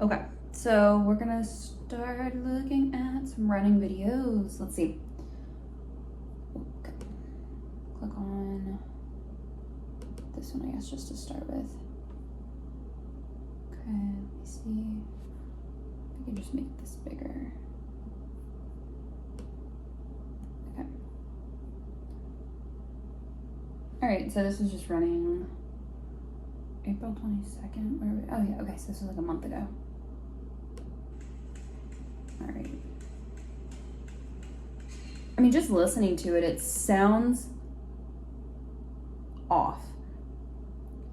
Okay, so we're gonna start looking at some running videos. Let's see. Okay. Click on this one, I guess, just to start with. Okay, let me see. I can just make this bigger. Okay. All right, so this is just running April 22nd. Where are we? Oh yeah, okay, so this was like a month ago. All right. I mean, just listening to it, it sounds off.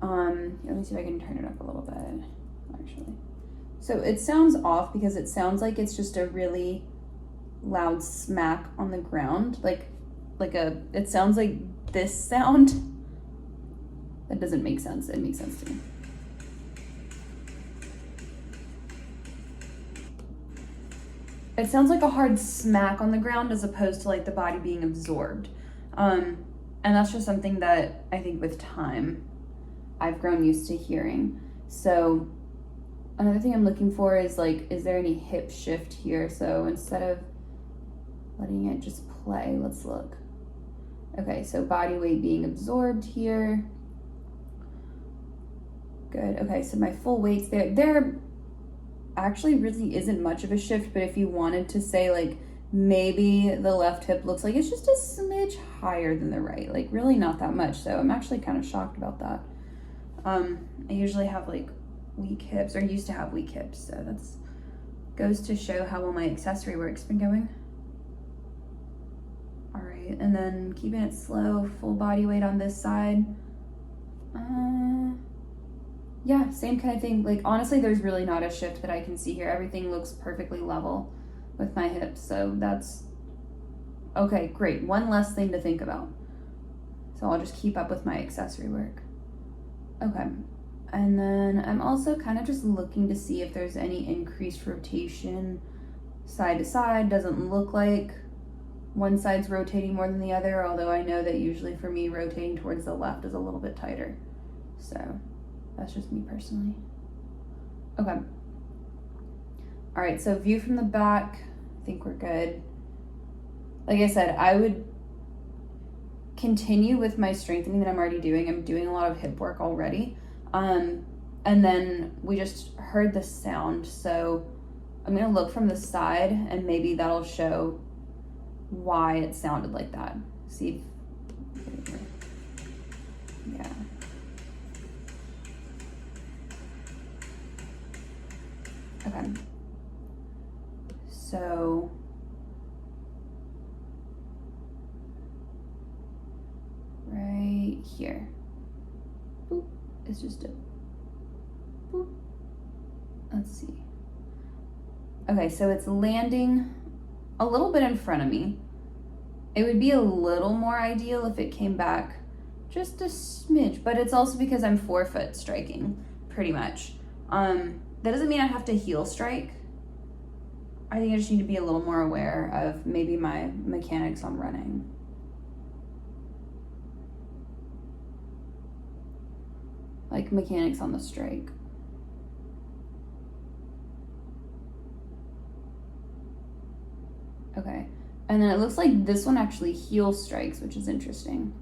Let me see if I can turn it up a little bit, actually. So it sounds off because it sounds like it's just a really loud smack on the ground. It sounds like this sound. That doesn't make sense. It makes sense to me. It sounds like a hard smack on the ground as opposed to like the body being absorbed. And that's just something that I think with time I've grown used to hearing. So another thing I'm looking for is like, is there any hip shift here? So instead of letting it just play, let's look. Okay, so body weight being absorbed here. Good. Okay, so my full weight's there actually really isn't much of a shift, but if you wanted to say like maybe the left hip looks like it's just a smidge higher than the right, like really not that much. So I'm actually kind of shocked about that. I usually have like weak hips, or used to have weak hips, so that's goes to show how well my accessory work's been going. All right, and then keeping it slow, full body weight on this side. Yeah, same kind of thing. Like honestly, there's really not a shift that I can see here. Everything looks perfectly level with my hips, so that's okay. Great, one less thing to think about. So I'll just keep up with my accessory work. Okay, and then I'm also kind of just looking to see if there's any increased rotation side to side. Doesn't look like one side's rotating more than the other, although I know that usually for me rotating towards the left is a little bit tighter. So that's just me personally. Okay. All right, so view from the back, I think we're good. Like I said, I would continue with my strengthening that I'm already doing. I'm doing a lot of hip work already. And then we just heard the sound. So I'm gonna look from the side and maybe that'll show why it sounded like that. See if, yeah. Okay. So right here. Boop. It's just a boop. Let's see. Okay, so it's landing a little bit in front of me. It would be a little more ideal if it came back just a smidge, but it's also because I'm forefoot striking pretty much. That doesn't mean I have to heel strike. I think I just need to be a little more aware of maybe my mechanics on running. Like mechanics on the strike. Okay, and then it looks like this one actually heel strikes, which is interesting.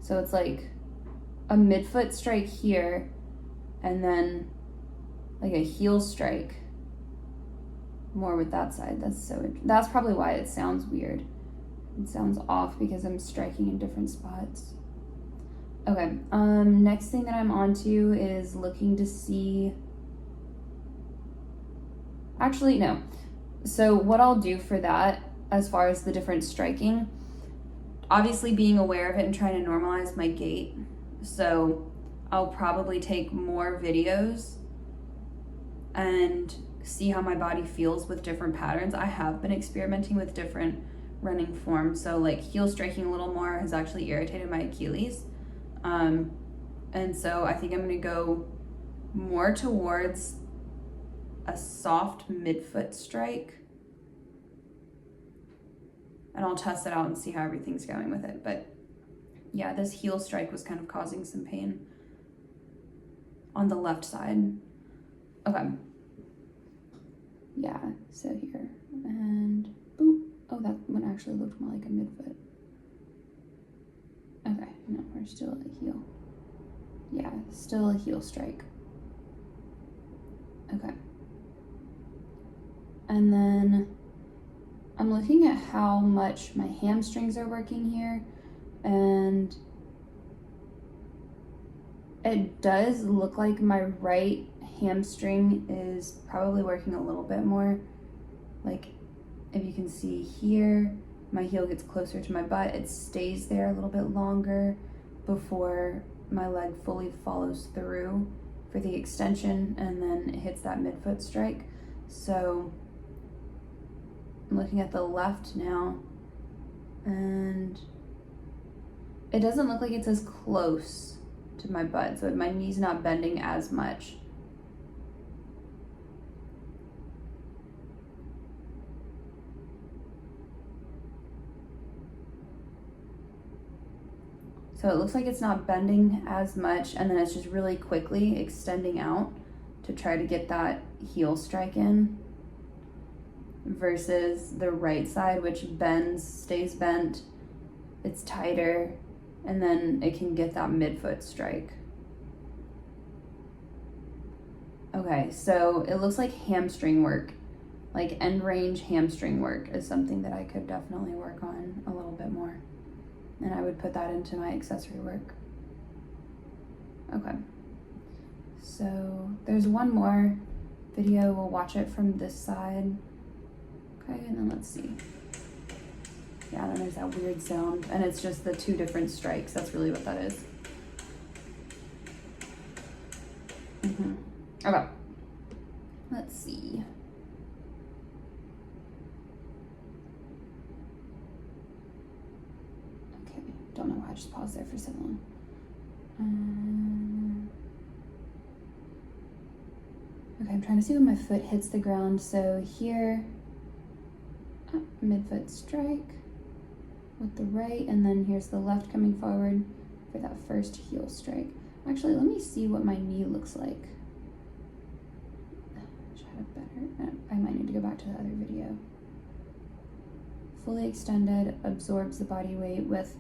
So it's like a midfoot strike here, and then like a heel strike more with that side. That's probably why it sounds weird. It sounds off because I'm striking in different spots. Okay, next thing that I'm on to is looking to see, actually no. So what I'll do for that, as far as the different striking, obviously being aware of it and trying to normalize my gait. So I'll probably take more videos and see how my body feels with different patterns. I have been experimenting with different running forms. So like heel striking a little more has actually irritated my Achilles. And so I think I'm gonna go more towards a soft midfoot strike. And I'll test it out and see how everything's going with it. But yeah, this heel strike was kind of causing some pain on the left side. Okay. Yeah, so here, and boop. Oh, that one actually looked more like a midfoot. Okay, no, we're still at a heel. Yeah, still a heel strike. Okay. And then I'm looking at how much my hamstrings are working here, and it does look like my right hamstring is probably working a little bit more. Like, if you can see here, my heel gets closer to my butt. It stays there a little bit longer before my leg fully follows through for the extension, and then it hits that midfoot strike. So I'm looking at the left now, and it doesn't look like it's as close to my butt, so my knee's not bending as much. So it looks like it's not bending as much, and then it's just really quickly extending out to try to get that heel strike in, versus the right side, which bends, stays bent, it's tighter, and then it can get that midfoot strike. Okay, so it looks like hamstring work, like end range hamstring work is something that I could definitely work on a little bit more. And I would put that into my accessory work. Okay. So there's one more video. We'll watch it from this side. Okay, and then let's see. Yeah, then there's that weird sound, and it's just the two different strikes. That's really what that is. Okay. Let's see. Okay, don't know why I just paused there for so long. Okay, I'm trying to see when my foot hits the ground. So here, midfoot strike with the right, and then here's the left coming forward for that first heel strike. Actually, let me see what my knee looks like. Should I have better? I might need to go back to the other video. Fully extended, absorbs the body weight with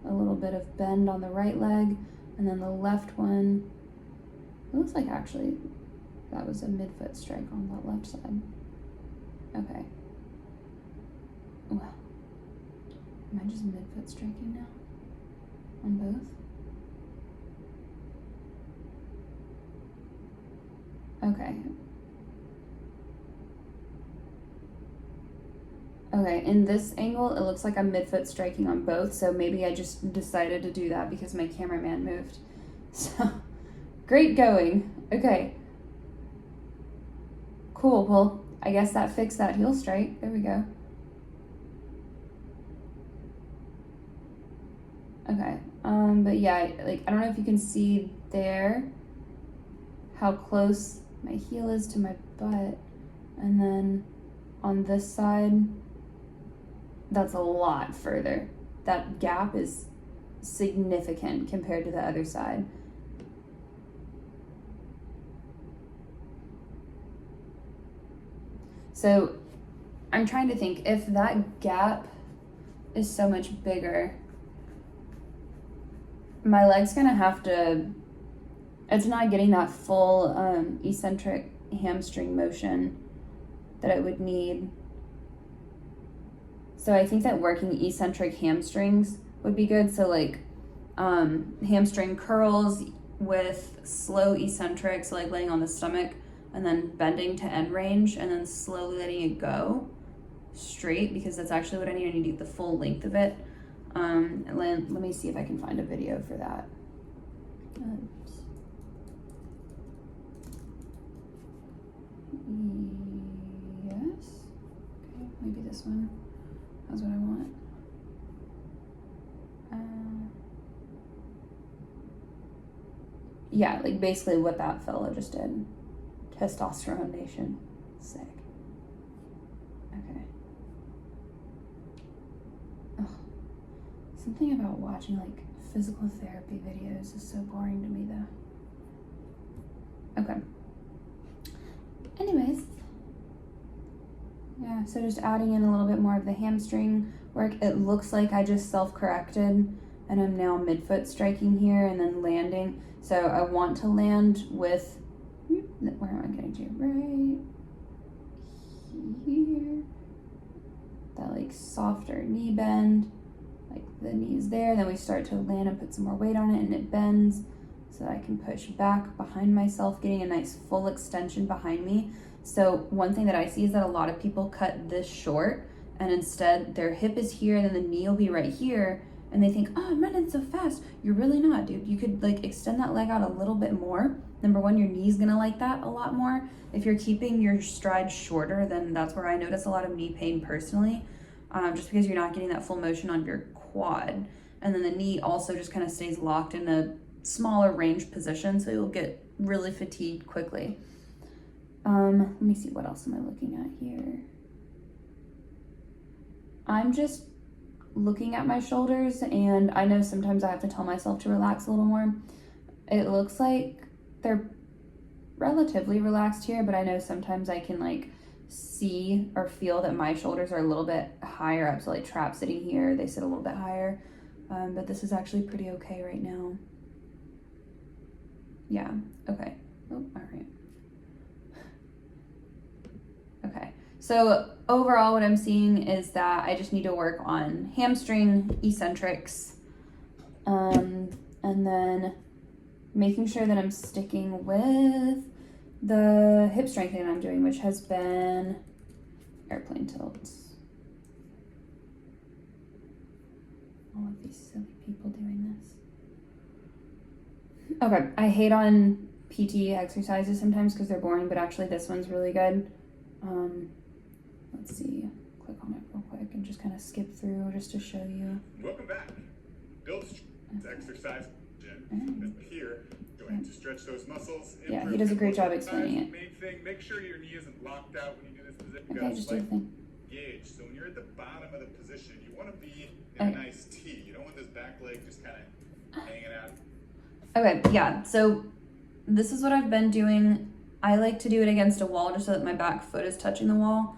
a little bit of bend on the right leg, and then the left one, it looks like actually that was a midfoot strike on that left side. Okay. Wow. Am I just midfoot striking now? On both? Okay. Okay, in this angle, it looks like I'm midfoot striking on both, so maybe I just decided to do that because my cameraman moved. So, great going. Okay. Cool, well, I guess that fixed that heel strike. There we go. Okay, but yeah, like, I don't know if you can see there how close my heel is to my butt, and then on this side, that's a lot further. That gap is significant compared to the other side. So I'm trying to think, if that gap is so much bigger, my leg's gonna have to, it's not getting that full eccentric hamstring motion that it would need. So I think that working eccentric hamstrings would be good. So like hamstring curls with slow eccentrics, so like laying on the stomach and then bending to end range and then slowly letting it go straight, because that's actually what I need. I need to get the full length of it. Let me see if I can find a video for that. Oops. Yes. Okay, maybe this one. That's what I want. Yeah, like basically what that fellow just did. Testosterone Nation. Sick. Okay. Ugh. Something about watching like physical therapy videos is so boring to me though. Okay. Anyways, Yeah, so just adding in a little bit more of the hamstring work. It looks like I just self-corrected and I'm now midfoot striking here and then landing. So I want to land with, where am I getting to? Right here. That like softer knee bend, like the knee's there. Then we start to land and put some more weight on it and it bends so that I can push back behind myself, getting a nice full extension behind me. So one thing that I see is that a lot of people cut this short and instead their hip is here and then the knee will be right here and they think, oh, I'm running so fast. You're really not, dude. You could like extend that leg out a little bit more. Number one, your knee's gonna like that a lot more. If you're keeping your stride shorter, then that's where I notice a lot of knee pain personally, just because you're not getting that full motion on your quad. And then the knee also just kind of stays locked in a smaller range position, so you'll get really fatigued quickly. Let me see, what else am I looking at here? I'm just looking at my shoulders, and I know sometimes I have to tell myself to relax a little more. It looks like they're relatively relaxed here, but I know sometimes I can like see or feel that my shoulders are a little bit higher up. So like trap sitting here, they sit a little bit higher, but this is actually pretty okay right now. Yeah, okay. Oh, all right. Okay, so overall what I'm seeing is that I just need to work on hamstring eccentrics, and then making sure that I'm sticking with the hip strengthening I'm doing, which has been airplane tilts. All of these silly people doing this. Okay, I hate on PT exercises sometimes because they're boring, but actually this one's really good. Let's see, click on it real quick and just kind of skip through just to show you. Welcome back. Build exercise here, going to stretch those muscles. Yeah, he does a great job explaining it. Main thing, make sure your knee isn't locked out when you do this position. Okay, just do the thing. Gauge. So when you're at the bottom of the position, you want to be in a nice T. You don't want this back leg just kind of hanging out. Okay, yeah, so this is what I've been doing. I like to do it against a wall just so that my back foot is touching the wall.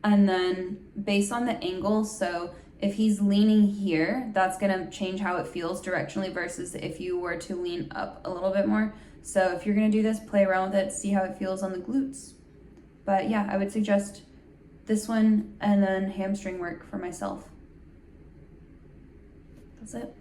And then based on the angle, so if he's leaning here, that's gonna change how it feels directionally versus if you were to lean up a little bit more. So if you're gonna do this, play around with it, see how it feels on the glutes. But yeah, I would suggest this one and then hamstring work for myself. That's it.